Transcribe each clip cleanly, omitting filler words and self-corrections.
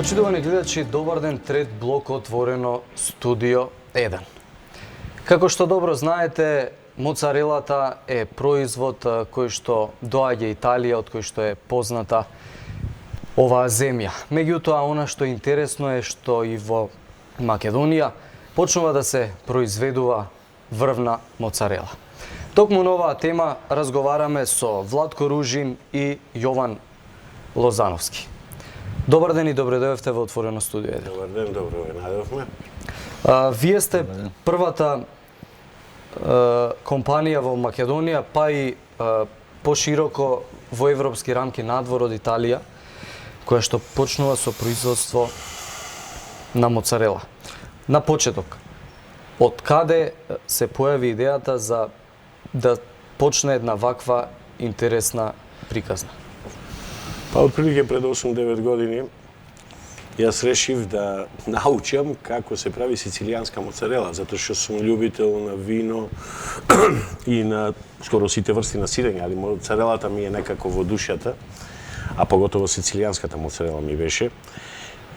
Почитувани гледачи, добар ден, трет блок отворено студио 1. Како што добро знаете, моцарелата е производ кој што доаѓа Италија, од кој што е позната оваа земја. Меѓутоа, она што е интересно е што и во Македонија почнува да се произведува врвна моцарела. Токму на оваа тема разговараме со Владко Ружин и Јован Лозановски. Добар ден и добре дојдовте во отворено студио 1. Добар ден, добро ве најдовме. Вие сте првата компанија во Македонија, па и пошироко во европски рамки надвор од Италија, која што почнува со производство на моцарела. На почеток, од каде се појави идејата за да почне една ваква интересна приказна? Па отприлike пред 8-9 години јас решив да научам како се прави сицилијанска моцарела, затоа што сум љубител на вино и на скоро сите врсти на сирење, али моцарелата ми е некако во душата, а поготово сицилијанската моцарела ми беше.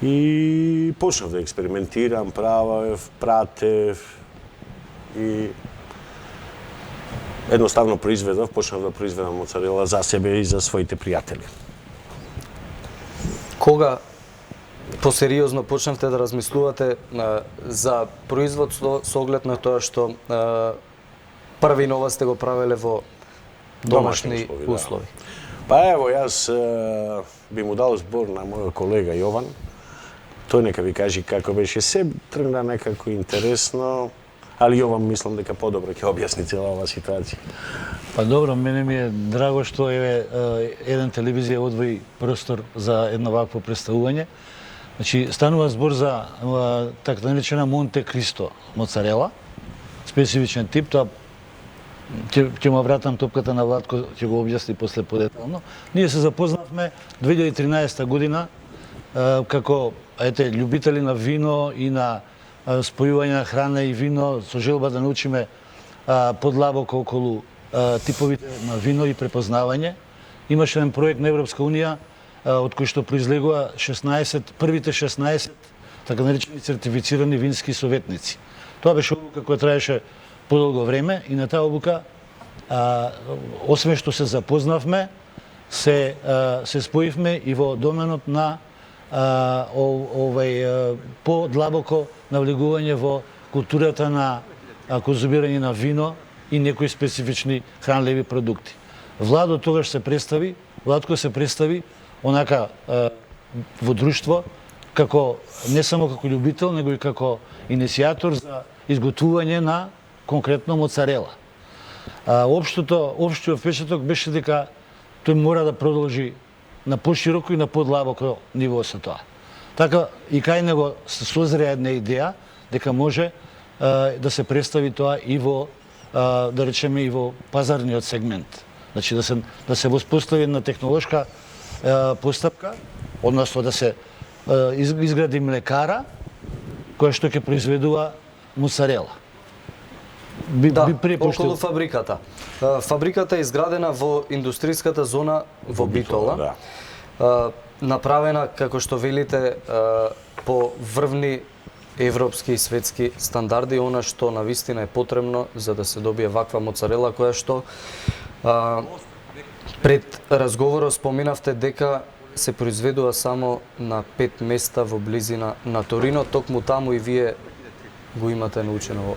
И почнав да експериментирам, правев, пратев и едноставно почнав да произведам моцарела за себе и за своите пријатели. Кога посериозно почнавте да размислувате за производ со оглед на тоа што први нова сте го правеле во домашни услови? Па ево, јас би му дал збор на мојот колега Јован. Тој нека ви кажи како беше, се тргна некако интересно, али Јован мислам дека подобро ќе објасни цела оваа ситуација. Па добро, мене ми е драго што еден телевизија одвои простор за едно вакво представување. Значи, станува збор за така наречена Монте Кристо моцарела, специфичен тип, тоа ќе му вратам топката на Владко, ќе го објасни после подетално. Ние се запознавме 2013 година како љубители на вино и на спојување на храна и вино, со желба да научиме подлабоко околу типовите на вино и препознавање. Имаше еден проект на Европска унија од кој што произлегува првите 16 така наречени сертифицирани вински советници. Тоа беше одлука која траеше подолго време и на таа одлука, освен што се запознавме, се споивме и во доменот на подлабоко навлегување во културата на конзумирање на вино и некои специфични хранливи продукти. Владко се представи онака во друштво како не само како љубител, него и како иницијатор за изготвување на конкретно моцарела. Општиот впечаток беше дека тој мора да продолжи на пошироко и на подлабоко ниво со тоа. Така и кај него се созреа една идеја дека може да се представи тоа и во да речеме и во пазарниот сегмент. Значи да се воспостави една технолошка постапка, односно да се изгради млекара која што ќе произведува моцарела. Околу фабриката. Фабриката е изградена во индустријската зона во Битола. Направена, како што велите, по врвни европски и светски стандарди, она што навистина е потребно за да се добие ваква моцарела, која што пред разговорот споминавте дека се произведува само на 5 места во близина на Торино, токму таму и вие го имате научено во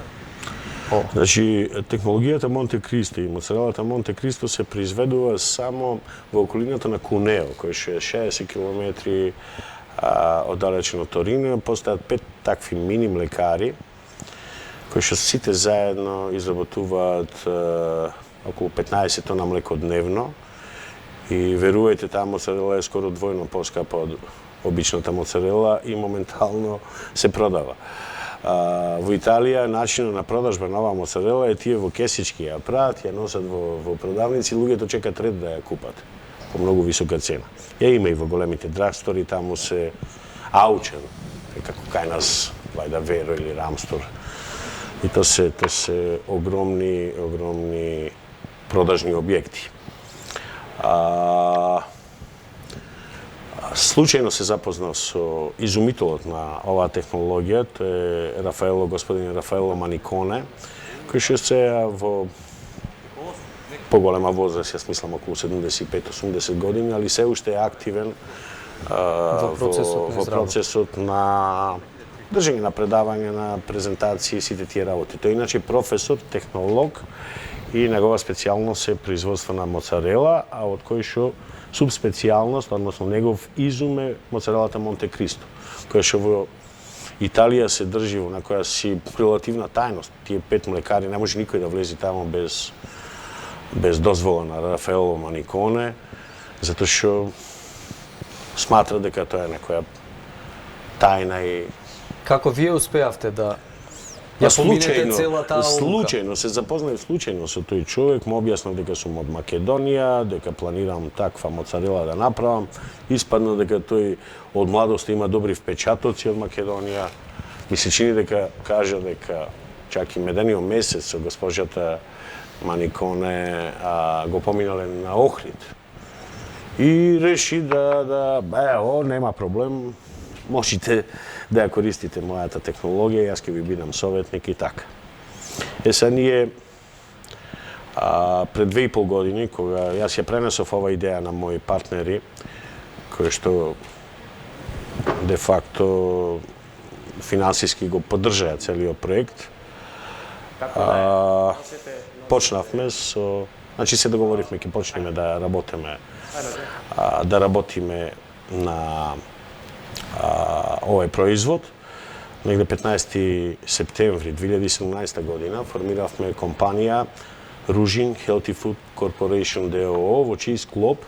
ова. Значи, технологијата Монте Кристо и моцарелата Монте Кристо се произведува само во околината на Кунео, кој е 60 км оддалечен од Торино. Постојат 5 такви мини млекари, кои што сите заедно изработуваат околу 15 тона млеко дневно. И верувајте, таа моцарела е скоро двојно поскапа од обичната моцарела и моментално се продава. Во Италија начинот на продажба на оваа моцарела е тие во кесички ја прават, ја носат во продавници, луѓето чекаат ред да ја купат по многу висока цена. Ја има и во големите драгстори, таму се Аучен, како кај нас вајда Веро или Рамстор. И тоа се огромни продажни објекти. Случајно се запознав со изумителот на оваа технологија, тоа е господин Рафаело Маниконе, кој што се во поголема возраст, јас мислам околу 75-80 години, али се уште е активен во процесот на држање на предавање, на презентации, сите тие работи. Тој иначе професор, технолог и негова специјалност е производство на моцарела, а од кој што субспецијалност, односно негов изум е моцарелата Монте Кристо, која што во Италија се држи на која си релативна тајност. Тие 5 млекари, не може никој да влези таму без дозвола на Рафаело Маниконе, затоа што сматра дека тоа е некоја тајна и... Како вие успеавте да ја поминете целата одлука? Случајно, се запознав случајно со тој човек, му објаснав дека сум од Македонија, дека планирам таква моцарела да направам. Испадна дека тој од младост има добри впечатоци од Македонија. Ми се чини дека кажа дека чак и медениот месец со госпожата Маниконе го поминале на Охрид. И реши нема проблем, можете да ја користите мојата технологија, јас ќе ви бидам советник и така. Сега ние пред 2,5 години, кога јас ја пренесов ова идеја на мои партнери, кои што де факто финансиски го поддржаја целиот проект, почнавме со... Значи се договоривме, ќе почнеме да работиме на овој производ. Негде 15 септември 2017 година формиравме компанија Ружин Healthy Food Corporation ДОО, во чиј склоп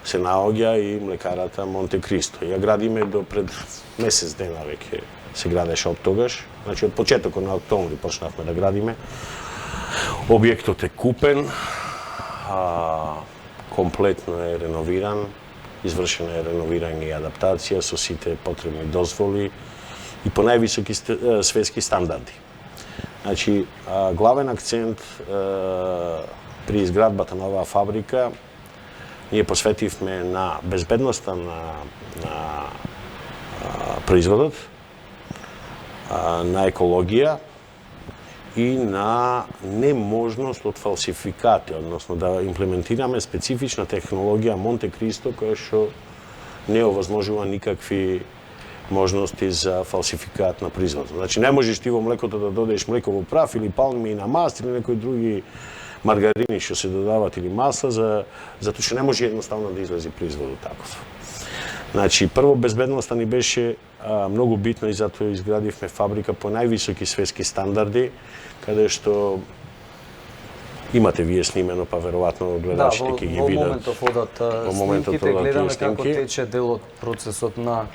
се наоѓа и млекарата Монте Кристо. Ја градиме до пред месец дена веќе се градеше од тогаш. Значи од почетокот на октомври почнавме да градиме. Објектот е купен, комплетно е реновиран, извршена е реновирање и адаптација со сите потребни дозволи и по највисоки светски стандарди. Значи, главен акцент при изградбата на оваа фабрика ние посветивме на безбедноста на производот, на екологија и на неможност од фалсификати, односно да имплементираме специфична технологија Монте Кристо која што не овозможува никакви можности за фалсификат на производот. Значи не можеш ти во млекото да додадеш млеково прав или палмина маст или некои други маргарини што се додаваат или масла затоа што не може едноставно да излезе производот таков. Значи прво безбедноста ни беше многу битна и затоа изградивме фабрика по највисоки светски стандарди, каде што имате вие снимено, па веројатно гледачите ќе ги видат. Во моментот одат снимките, гледаме како тече делот процесот на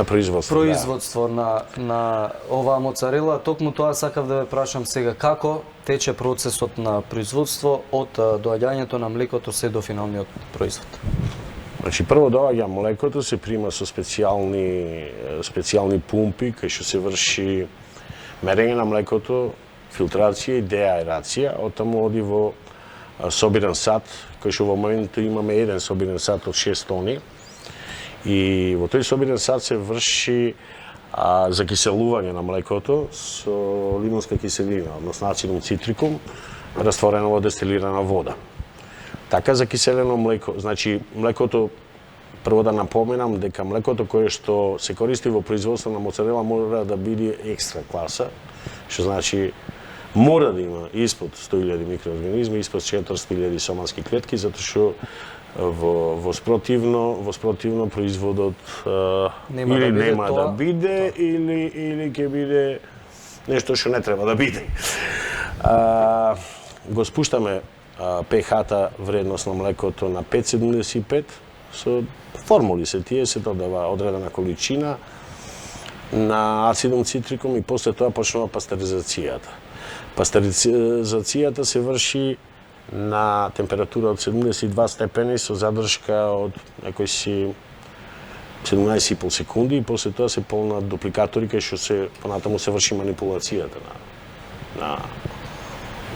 производство на оваа моцарела. Токму тоа сакав да ве прашам сега, како тече процесот на производство од доаѓањето на млекото се до финалниот производ? Значи, прво доаѓа млекото, се прима со специјални пумпи, кај што се врши мерење на млекото, филтрација и деаерација, оттаму оди во собирен сад, кој што во моментот имаме еден собирен сад од 6 тони. И во тој собирен сад се врши закиселување на млекото со лимонска киселина, односно ацидум цитрикум, растворено во дестилирана вода. Така закиселено млеко, значи млекото, прво да напоменам дека млекото кое што се користи во производство на моцарела мора да биде екстра класа, што значи мора да има испод 100.000 микроорганизми, испод 400.000 соматски клетки, затоа што во спротивно производот или нема да биде или ќе биде нешто што не треба да биде. Го спуштаме pH-та вредност на млекото на 5,75 со формули се тие, се додава одредена количина на ацидум цитрикум и после тоа почнува пастеризацијата. Пастеризацијата се врши на температура од 72 степени со задршка од некои си 17,5 секунди и после тоа се полнат дупликатори кај што се понатаму се врши манипулацијата на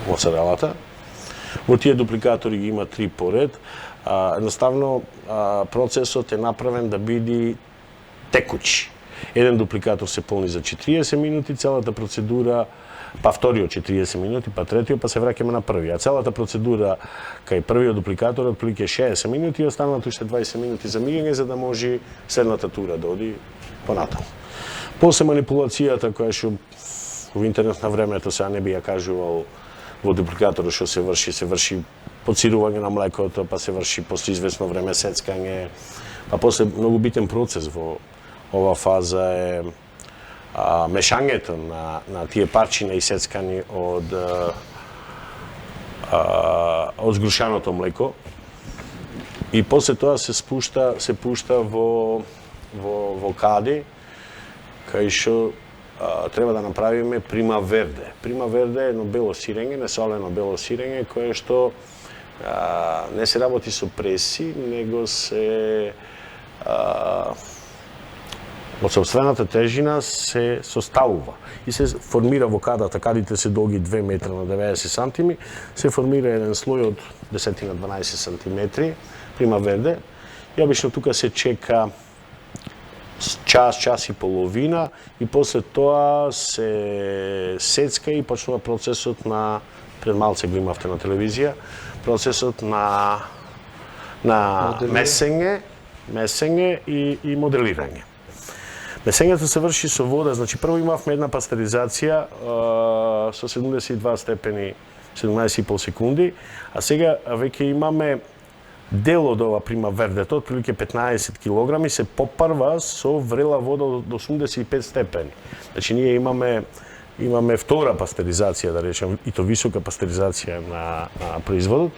моцарелата. Во тие дупликатори ги има 3 поред. Едноставно процесот е направен да биде текучи. Еден дупликатор се полни за 40 минути, целата процедура, па вториот 40 минути, па третиот, па се враќаме на првиот. Целата процедура кај првиот дупликатор отприлike 60 минути и останалото уште 20 минути за миѓање за да може следната тура да оди понатаму. После манипулацијата која што во интернет на времето сега не би ја кажувал во дупликаторот што се врши подсирување на млекото, па се врши после известно време сецкање, па после многу битен процес во ова фаза е мешањето на тие парчиња и сецкани од згрушаното млеко и после тоа се пушта во кади кај што треба да направиме прима верде. Прима верде е едно бело сирење, несолено бело сирење кое што не се работи со преси, него се од сопствената тежина се составува и се формира во кадата, кадите се долги 2 метра на 90 сантими, се формира еден слој од 10 на 12 сантиметри, прима верде, и обично тука се чека час и половина и после тоа се сецка и почнува процесот на, пред малце го имавте на телевизија, процесот на месење и моделирање. Месењето се врши со вода, значи прво имавме една пастеризација со 72 степени 17,5 секунди, а сега веќе имаме дел од ова прима вердето, отприлike 15 килограми, се попарва со врела вода до 85 степени. Значи ние имаме втора пастеризација, да речем, и то висока пастеризација на производот.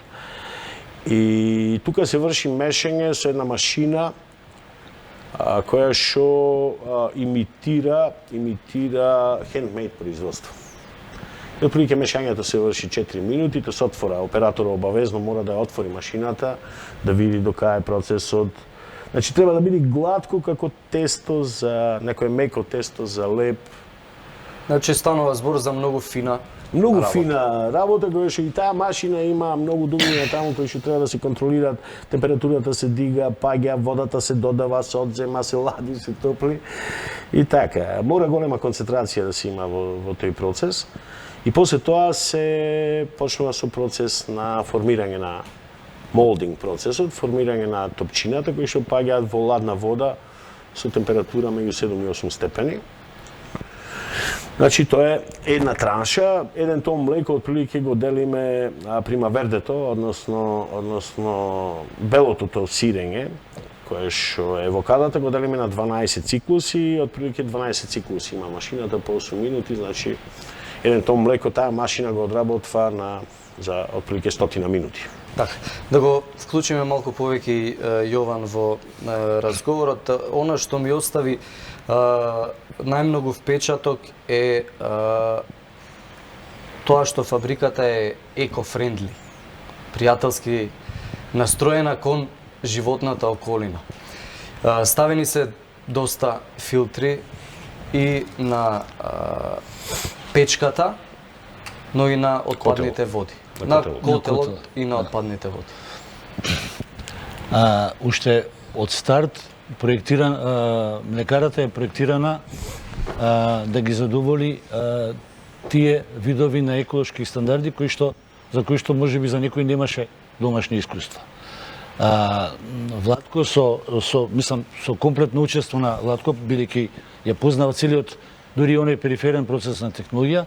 И тука се врши мешање со една машина која што имитира хендмейд производство. И отприлike мешањето се врши 4 минути, тоа се отвора, операторот обавезно мора да отвори машината, да види до кај е процесот. Значи треба да биде гладко како тесто за некое меко тесто за леп. Значи станува збор за многу фина Многу фина работа, која што и таа машина има многу думи таму кои што треба да се контролираат, температурата се дига, паѓа, водата се додава, се одзема, се лади, се топли и така. Мора голема концентрација да се има во тој процес. И после тоа се почнува со процес на формирање на молдинг процесот, формирање на топчината кои што паѓаат во ладна вода со температура меѓу 7 и 8 степени. Значи тоа е една транша, еден тон млеко отприлike го делиме прима вердето, односно белото тоа сирење, кое што е во кадата, го делиме на 12 циклуси, отприлike 12 циклуси има машината по 8 минути, значи еден тон млеко таа машина го одработва за отприлike 100 минути. Така, да го вклучиме малку повеќе Јован во разговорот. Она што ми остави најмногу впечаток е тоа што фабриката е еко-френдли, пријателски настроена кон животната околина. Ставени се доста филтри и на печката, но и на отпадните води. На котелот и на отпадните води. Уште од старт млекарата е проектирана да ги задоволи тие видови на еколошки стандарди за кои што можеби за некој немаше домашни искуства. Владко со комплетно учество на Владко, бидејќи ја познава целиот дури оној периферен процес на технологија,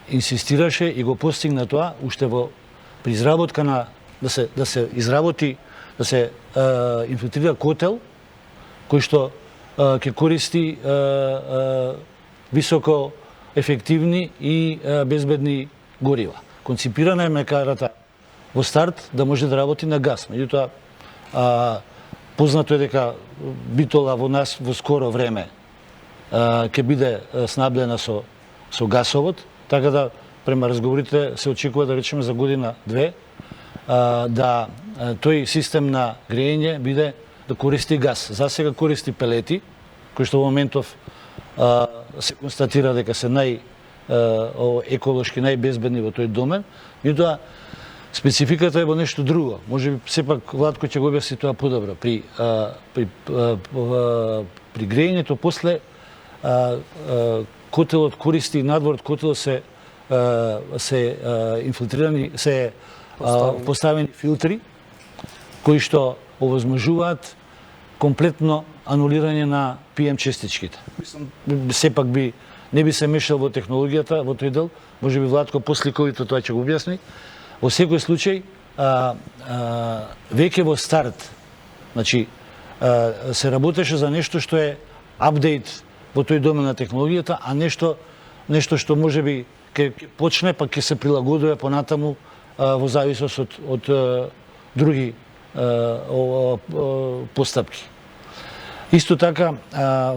инсистираше и го постигна тоа уште при изработка на да се изработи, да се инфилтрира котел кој што ќе користи високо ефективни и безбедни горива. Конципирана е млекарата во старт да може да работи на газ. Меѓутоа, познато е дека Битола во нас во скоро време ќе биде снабдена со гасовод, така да према разговорите се очекува да речеме за година-две да тој систем на грејење биде да користи газ. За сега користи пелети, кои што во моментов се констатира дека се еколошки најбезбедни во тој домен. Меѓутоа, спецификата е во нешто друго. Може би сепак Владко ќе го објасни тоа подобро. При грејењето после котелот користи надвор од котелот се инфилтрирани, се поставени филтри кои што овозможуваат комплетно анулирање на PM честичките. Сепак не би се мешал во технологијата, во тој дел, може би Владко посликовито тоа ќе го објасни. Во секој случај, веќе во старт, значи, се работеше за нешто што е апдейт во тој домен на технологијата, а нешто што може би ќе почне, па ќе се прилагодува понатаму во зависност од други постапки. Исто така,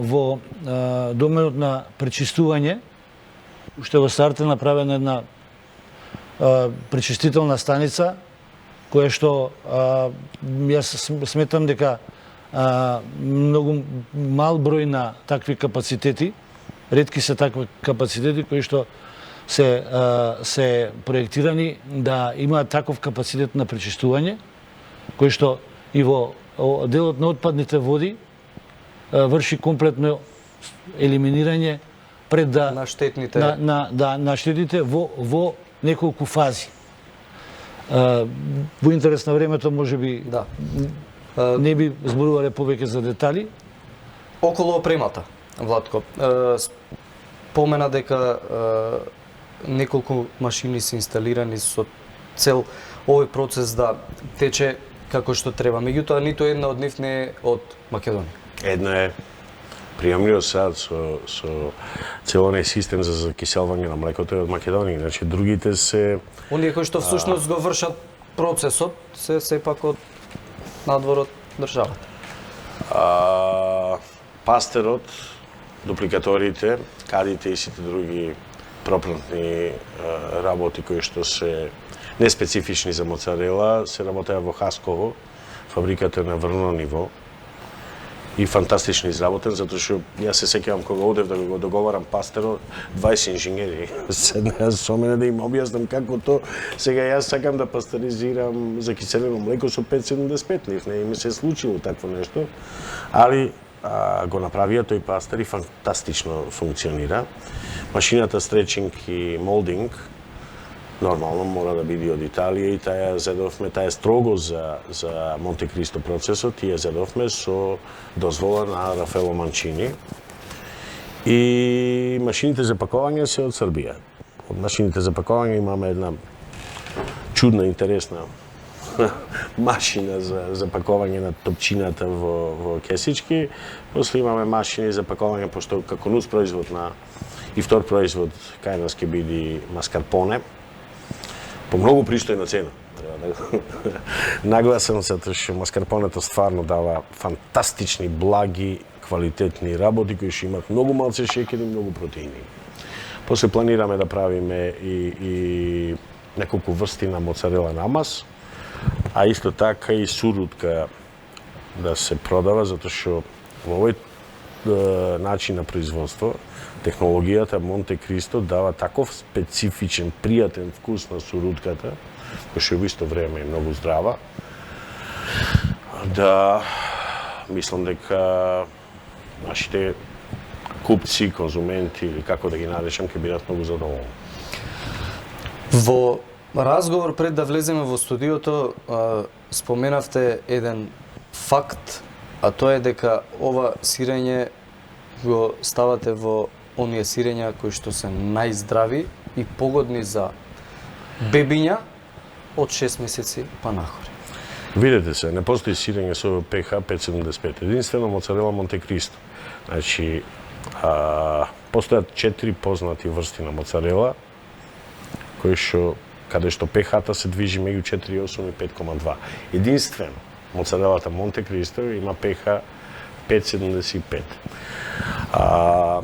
во доменот на пречистување, уште во старт е направена една пречистителна станица, која што јас сметам дека многу мал број на такви капацитети, ретки се такви капацитети кои што се проектирани да имаат таков капацитет на пречистување, кој што и во делот на отпадните води врши комплетно елиминирање пред на штетните на штетите во неколку фази. Во интерес на времето можеби не би зборувале повеќе за детали. Околу опремата, Владко, спомена дека неколку машини се инсталирани со цел овој процес да тече како што треба. Меѓутоа, ниту една од нив не е од Македонија. Една е приемниот сад со целој систем за закиселвање на млекото е од Македонија. Значи, другите се... Оние кои што всушност го вршат процесот се сепак од надвор од државата. Пастерот, дупликаторите, кадите и сите други пропратни работи кои што се неспецифични за моцарела, се работеа во Хасково, фабриката на врно ниво. И фантастично изработен, затоа што јас се сеќавам кога одев да го договарам пастерот, 20 инженери седнаа со мене да им објаснам како то. Сега јас сакам да пастеризирам закиселено млеко со 5,75, нив не ми се случило такво нешто, али го направија тој пастер и фантастично функционира. Машината стречинг и молдинг нормално мора да биде од Италија и таа зедовме, таа е строго за Монте Кристо процесот и ја зедовме со дозвола на Рафаело Манчини. И машините за пакување се од Србија. Од машините за пакување имаме една чудна, интересна машина за пакување на топчината во кесички. После имаме машини за пакување, пошто како нус производ и втор производ кај нас ќе биде маскарпоне, по многу пристојна цена. Нагласен затоа што маскарпонето стварно дава фантастични, благи, квалитетни работи кои што имаат многу малце шеќер и многу протеини. После планираме да правиме и неколку врсти на моцарела намаз, а исто така и сурутка да се продава, затоа што во овој начин на производство технологијата Монте Кристо дава таков специфичен, пријатен вкус на сурутката, кој што во исто време е многу здрава, да мислам дека нашите купци, конзументи, или како да ги наречам, ќе бидат многу задоволни. Во разговор пред да влеземе во студиото, споменавте еден факт, а тоа е дека ова сирење го ставате во оние сирења кои што се најздрави и погодни за бебиња од 6 месеци па нагоре. Видете се, не постои сирење со pH 5,75. Единствено моцарела Монте Кристо. Значи, постојат 4 познати врсти на моцарела, кои што каде што pH-та се движи меѓу 4,8 и 5,2. Единствено моцарелата Монте Кристо има pH 5,75.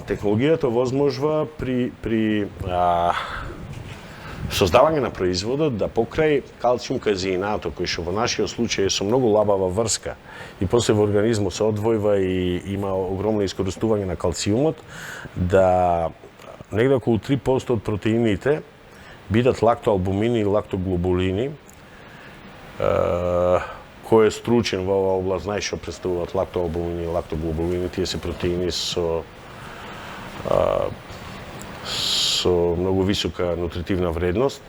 Технологијата возможува при создавање на производот да покрај калциум казеинато, кој што во нашиот случај е со многу лабава врска и после во организмот се одвојува и има огромно искористување на калциумот, да негде околу 3% од протеините бидат лактоалбумини и лактоглобулини. Кој е стручен во оваа област знае што представуваат лактоалбумини и лактоглобулини. Тие се протеини со многу висока нутритивна вредност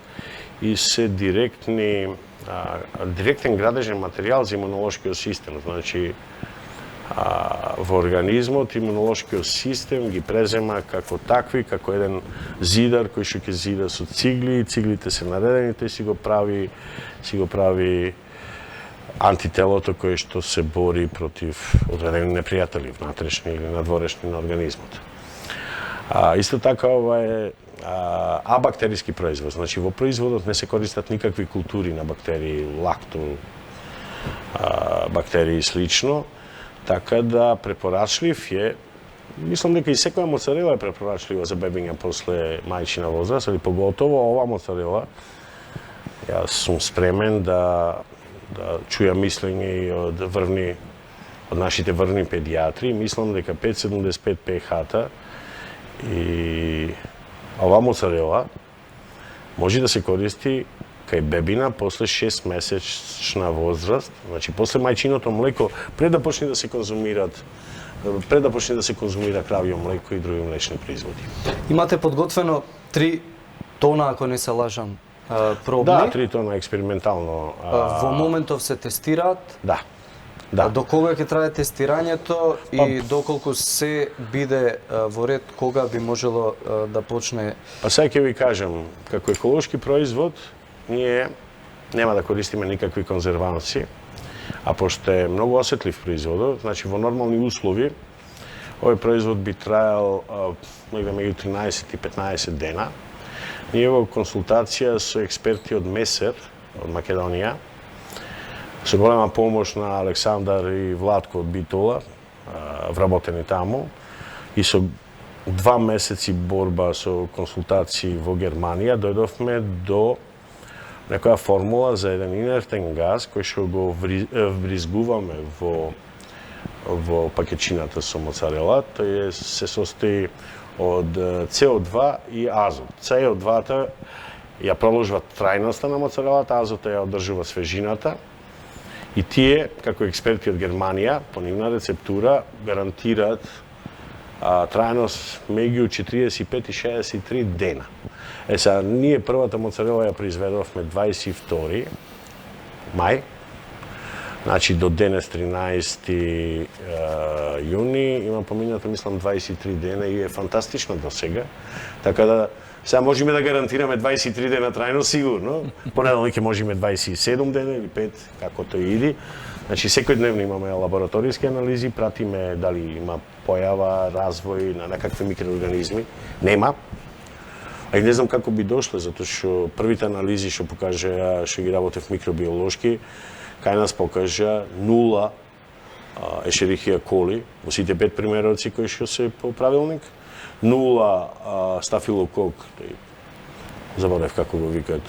и се директен градежен материјал за имунолошкиот систем. Значи, во организмот имунолошкиот систем ги презема како такви, како еден зидар кој што ќе зида со цигли, циглите се наредени, тој си го прави антителото кое што се бори против одредени непријатели, внатрешни или надворешни на организмот. Исто така ова е абактериски производ, значи во производот не се користат никакви култури на бактерии, бактерии и слично, така да препорачлив е, мислам дека и секоја моцарела е препорачлива за бебиња после мајчина возраст, али поготово ова моцарела, јас сум спремен да чуја мислење и од нашите врвни педиатри. Мислам дека 5,75 pH-та и ова моцарела може да се користи кај бебина после 6 месечна возраст, значи после мајчиното млеко, пред да почне да се конзумира кравјо млеко и други млечни производи. Имате подготвено 3 тона, ако не се лажам, пробни. Да, 3 тона експериментално. Во моментов се тестираат? Да. До кога ќе трае тестирањето и доколку се биде во ред, кога би можело да почне? Па сега ќе ви кажам, како еколошки производ, ние нема да користиме никакви конзерванси, а пошто е многу осетлив производот, значи во нормални услови, овој производ би траел негде меѓу 13 и 15 дена. Ние во консултација со експерти од МЕСЕР, од Македонија, со голема помош на Александар и Владко од Битола, вработени таму, и со 2 месеци борба со консултации во Германија, дојдовме до некоја формула за еден инертен газ кој што го вризгуваме во пакетчината со моцарела. Тој се состои од CO2 и азот. CO2-та ја проложува трајноста на моцарелата, азота ја одржува свежината. И тие, како експерти од Германија, по нивна рецептура, гарантираат трајност меѓу 45 и 63 дена. Сега, ние првата моцарела ја произведовме 22 мај, значи до денес 13 јуни, има поминато, мислам, 23 дена и е фантастично до сега. Така да, сега можеме да гарантираме 23 дена трајно, сигурно. Понеделник можеме 27 дена или 5, како тој иди. Значи, секојдневно имаме лабораториски анализи, пратиме дали има појава, развој на некакви микроорганизми. Нема. А и не знам како би дошле, затоа што првите анализи што покажа, што ги работев микробиолошки, кај нас покажа 0 Ешерихија коли во сите 5 примероци кои што се по правилник, 0 стафилокок, заборев како го викат,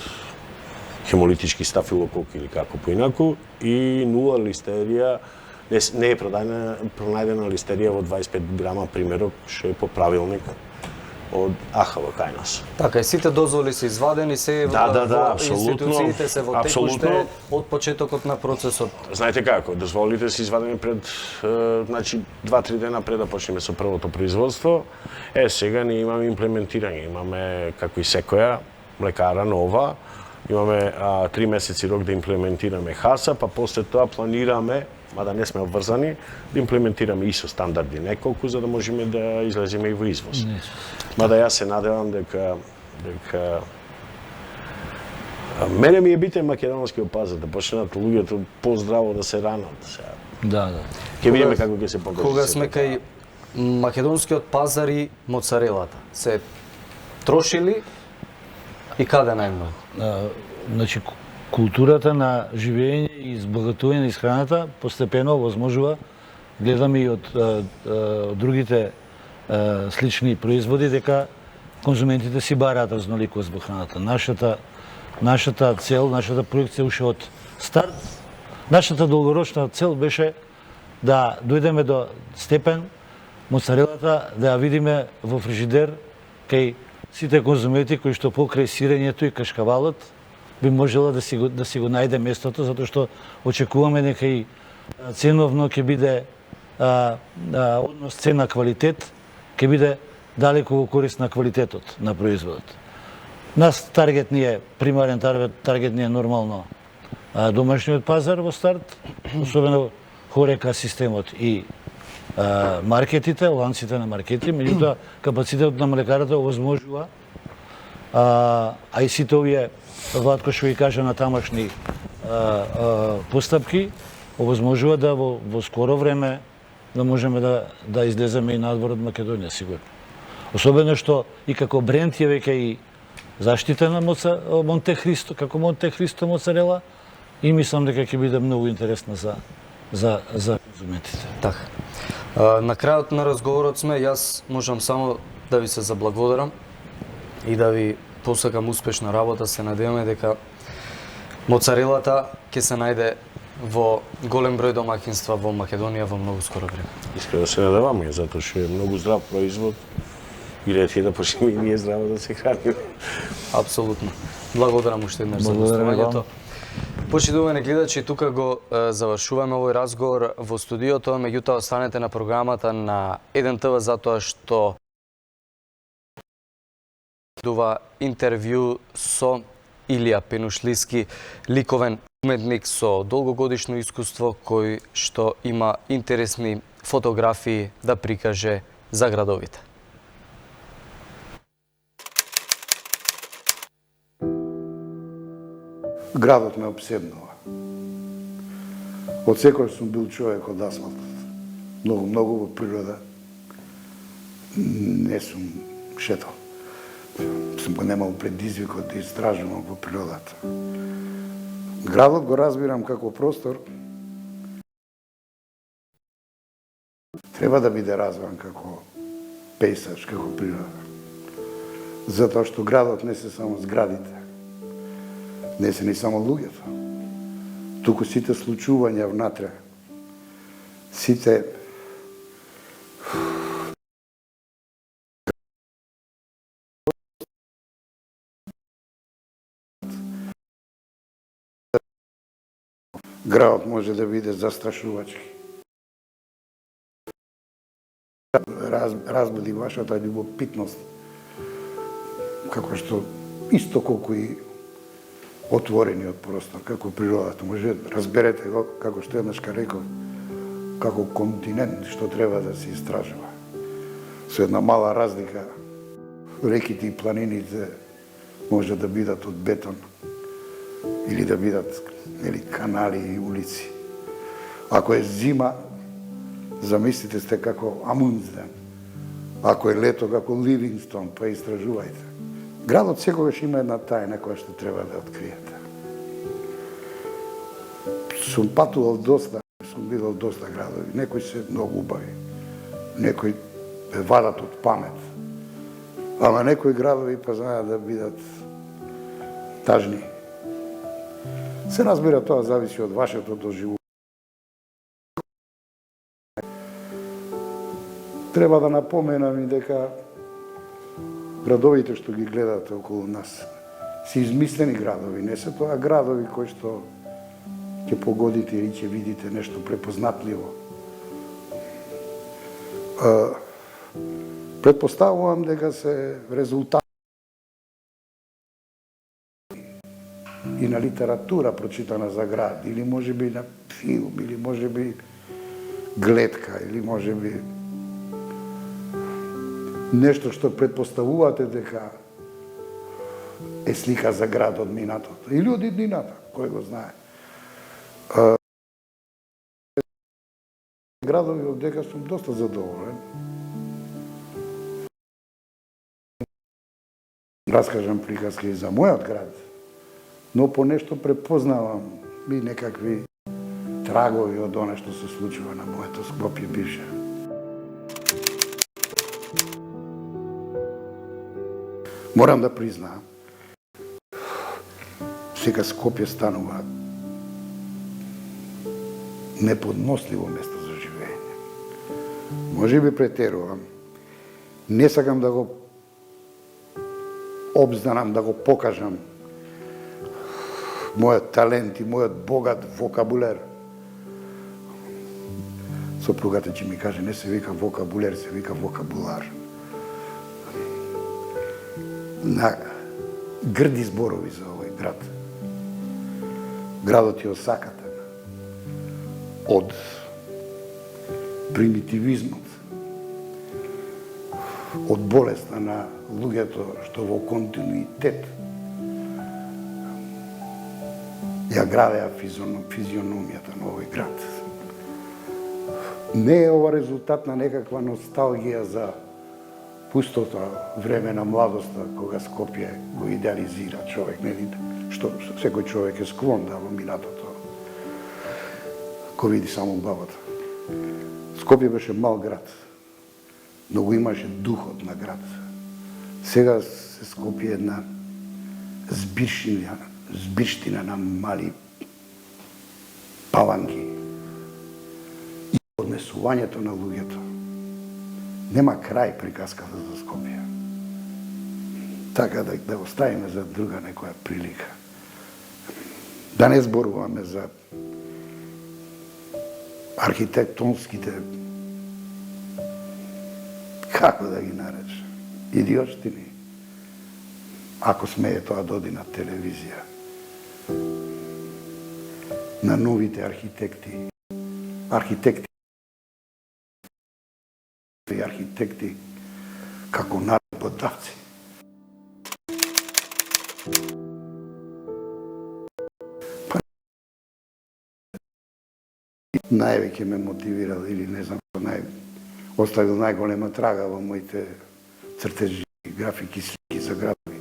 хемолитички стафилокок или како поинаку, и 0 листерија, не е пронајдена листерија во 25 грама примерок, што е по правилник од АХВ кај нас. Така, и сите дозволи се извадени, се во институциите се во текуште од почетокот на процесот. Знаете како, дозволите се извадени пред, значи, 2-3 дена пред да почнеме со првото производство. Сега ние имаме имплементирање, имаме, како и секоја млекара нова, имаме 3 месеци рок да имплементираме ХАСА, па после тоа планираме, мада не сме обврзани, да имплементираме ИСО стандарди неколку, за да можеме да излеземе и во извоз. Мада јас се надевам дека мене ми е битен македонскиот пазар, да почнат луѓето поздраво да се ранат. Да. Ќе видиме како ќе се покажи. Кога сме кај македонскиот пазар и моцарелата, се трошили и каде најмногу? Значи, културата на живење и избогатување на исхраната постепено возможува, гледаме и од другите слични производи, дека конзументите си бараат разноликост во храната. Нашата цел, нашата проекција уште од старт, нашата долгорочна цел беше да дојдеме до степен моцарелата да ја видиме во фрижидер кај сите конзумати кои што покрај сирењето и кашкавалот би можела да си го најде местото, затоа што очекуваме дека и ценовно ќе биде однос цена квалитет ќе биде далеку во корист на квалитетот на производот. Нас таргет ни е примарен таргет ни е нормално домашниот пазар во старт, особено хорека системот и маркетите, ланците на маркети, меѓутоа капацитетот на млекарата овозможува, а и сите овие, Владко што ви кажа, на тамашни постапки, овозможува да во скоро време да можеме да излеземе и надвор од Македонија, сигурно. Особено што и како бренд е веќе и заштитена Монте Христо, како Монте Христо моцарела, и мислам дека ќе биде многу интересна за конзументите. Така. На крајот на разговорот сме, јас можам само да ви се заблагодарам и да ви посакам успешна работа. Се надеваме дека моцарелата ќе се најде во голем број домаќинства во Македонија во многу скоро време. Искрено се надеваме, затоа што е многу здрав производ и ред е да почнеме и ние здраво да се храниме. Апсолутно. Благодарам уште еднаш за гостувањето. Почитувани гледачи, тука го завршуваме овој разговор во студиото, меѓутоа останете на програмата на 1ТВ затоа што дува интервју со Илија Пенушлиски, ликовен уметник со долгогодишно искуство кој што има интересни фотографии да прикаже за градовите. Градот ме обседнува. Од секој сум бил човек од асфалтот. Многу во природа. Не сум шетал. Сум го немал предизвикот да истражувам во природата. Градот го разбирам како простор. Треба да биде развиван како пейсаж, како природа. Затоа што градот не се само зградите. Не се ни само луѓето, туку сите случувања внатре, сите градот може да биде застрашувачки. Разбуди вашата љубопитност, како што исто колку и отворениот простор, како природата. Може разберете го, како што еднашка реков, како континент што треба да се истражува. Со една мала разлика, реките и планините може да бидат од бетон или да бидат канали и улици. Ако е зима, замислите сте како Амундсен. Ако е лето, како Ливингстон, па истражувајте. Градот секогаш има една тајна која што треба да откриете. Сум патувал доста, сум видел доста градови. Некои се многу убави, некои ве вадат од памет. Ама некои градови па знаат да бидат тажни. Се разбира, тоа зависи од вашето доживување. Треба да напоменам и дека градовите што ги гледате околу нас се измислени градови, не се тоа градови кои што ќе погодите или ќе видите нешто препознатливо. Предпоставувам дека се резултат и на литература прочитана за град, или можеби на филм, или можеби гледка, или можеби нешто што предпоставувате дека е слика за град од минатото. Или од иднината, кој го знае. Градови од дека сум доста задоволен. Раскажам приказки за мојот град, но по нешто препознавам и некакви трагови од она што се случува на моето Скопје бивше. Морам да признаам, сега Скопје станува неподносливо место за живење. Може би претерувам. Не сакам да го обзнанам да го покажам мојот талент и мојот богат вокабулер. Сопругата ќе ми каже, не се вика вокабулер, се вика вокабулар. На грди зборови за овој град. Градот е осакатен од примитивизмот, од болеста на луѓето што во континуитет ја градеа физиономијата на овој град. Не е ова резултат на некаква носталгија за пустото време на младоста, кога Скопје го идеализира човек, нели, што секој човек е склон да во минатото го види само главата. Скопје беше мал град, но го имаше духот на град. Сега се Скопје една збирштина на мали паланки и однесувањето на луѓето. Нема крај приказката за Скопје. Така да оставиме за друга некоја прилика. Да не зборуваме за архитектонските, како да ги наречем, идиотштини. Ако смее тоа да оди на телевизија. На новите архитекти и архитекти како наработавци. Највеќе ме мотивирал или не знам, оставил најголема трага во моите цртежи, графики, слики за градови.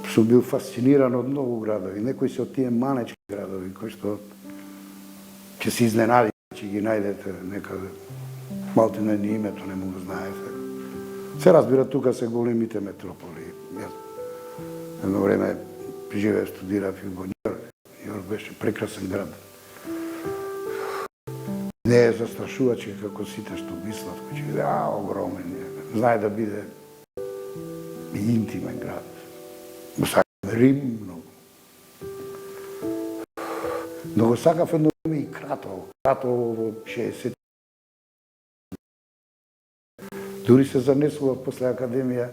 Сум бил фасциниран од многу градови, некои се од тие манечки градови кои што ќе се изненади, ќе ги најдете некаде. Малтина ни името не му го знаете. Се разбира, тука се големите метрополи. Јас едно време живеев, студирав и во Њујорк. Њујорк беше прекрасен град. Не е застрашувачки како сите што мислат, кои ќе биде огромен. Знае да биде интимен град. Го сакам Рим многу. Но го сакав едно време и Кратово. Кратово во 60. Дури се занесував после академија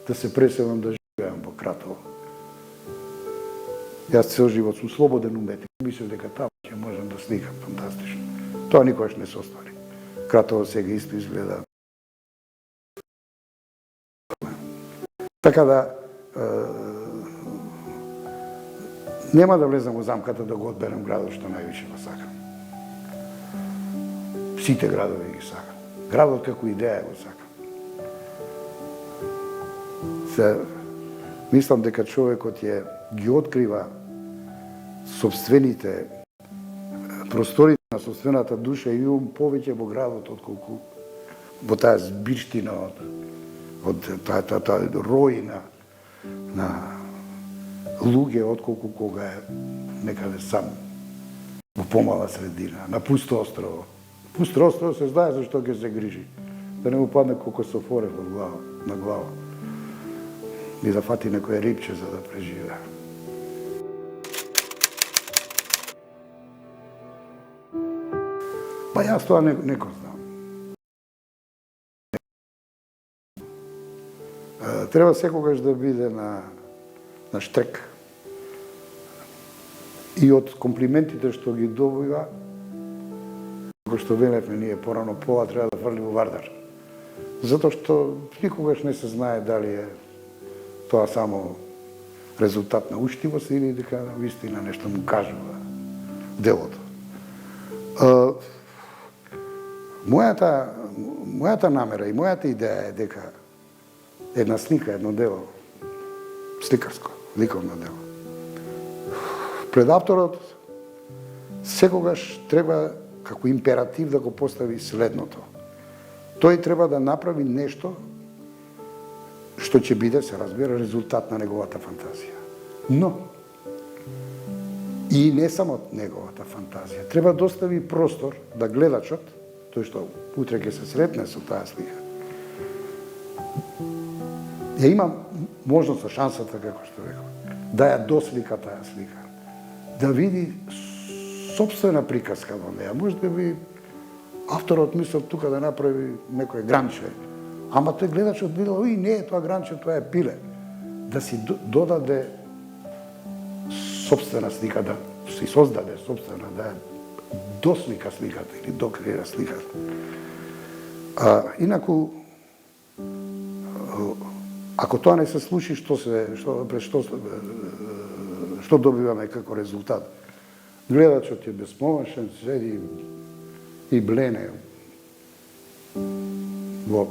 да се преселам да живеам во Кратово. Јас цел живот сум слободен уметник. Мислев дека таму ќе можам да сликам фантастично. Тоа никогаш не се оствари. Кратово сега исто изгледа. Така да нема да влезам во замката да го одберам градот што највише го сакам. Сите градови ги сакам. Градот како идеја го сакам. Мислам дека човекот ги открива собствените просторите на собствената душа и ум повеќе во градот отколку во таа збирштина од таа рој на луѓе отколку кога е некаде сам во помала средина, на пусто острово. Пусто острово се знае зашто ќе се грижи. Да не му падне кокософорев на глава. И да фати некој рибче за да преживее. Па јас тоа не го знам. Треба секогаш да биде на штрек. И од комплиментите што ги добива, како што велевме ние порано, пола треба да фрли во вардар. Затоа што никогаш не се знае дали е тоа само резултат на уштивост или дека вистина нешто му кажува делото. Мојата намера и мојата идеја е дека една слика, едно дело, сликарско, ликовно дело, пред авторот секогаш треба како императив да го постави следното. Тој треба да направи нешто што ќе биде, се разбира, резултат на неговата фантазија. Но, и не само неговата фантазија, треба да остави простор да гледачот, тој што утре ќе се сретне со таа слика, ја имам можност, шансата, како што реков, да ја дослика таа слика, да види собствена приказка во неја. Може да би авторот мислел тука да направи некој гранче, ама тој гледачот видел, и не е тоа гранче, тоа е пиле. Да си додаде собствена слика, да си создаде собствена, да ја дослика сликата или докреира сликата. Инаку, ако тоа не се случи, што добиваме како резултат? Гледачот е безпомошен, седи и блене во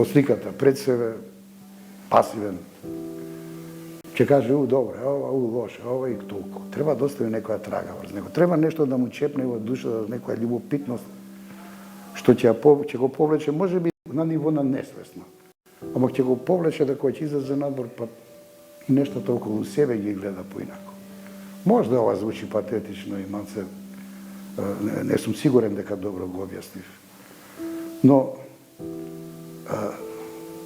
сликата пред себе, пасивен. Ќе каже, добре, ова, лоше, ова и толку. Треба да остави некоја трага врз него. Треба нешто да му чепне во душата, некоја љубопитност, што ќе го повлече, може би на ниво на несвесно. Ама ќе го повлече да кој ќе излезе надвор, па и нештото околу себе ги гледа поинако. Може да ова звучи патетично и малце, не сум сигурен дека добро го објаснив. Но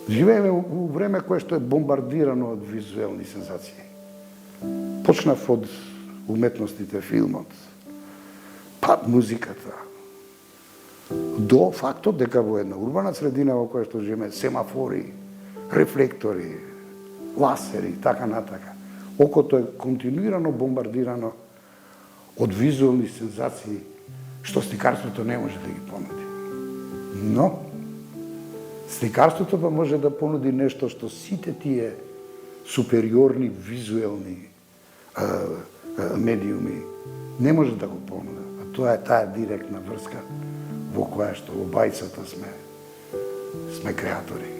живееме во време кое што е бомбардирано од визуелни сензации. Почнав од уметностите, филмот, па музиката, до фактот дека во една урбана средина во која што живееме, семафори, рефлектори, ласери, така натака. Окото е континуирано бомбардирано од визуелни сензации, што сликарството не може да ги понуди. Но, сликарството па може да понуди нешто што сите тие супериорни визуелни медиуми не може да го понуда. А тоа е таа директна врска во која што обајцата сме креатори.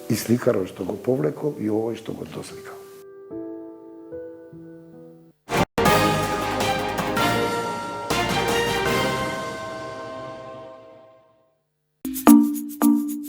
И сликарот што го повлекол и овој што го досликал.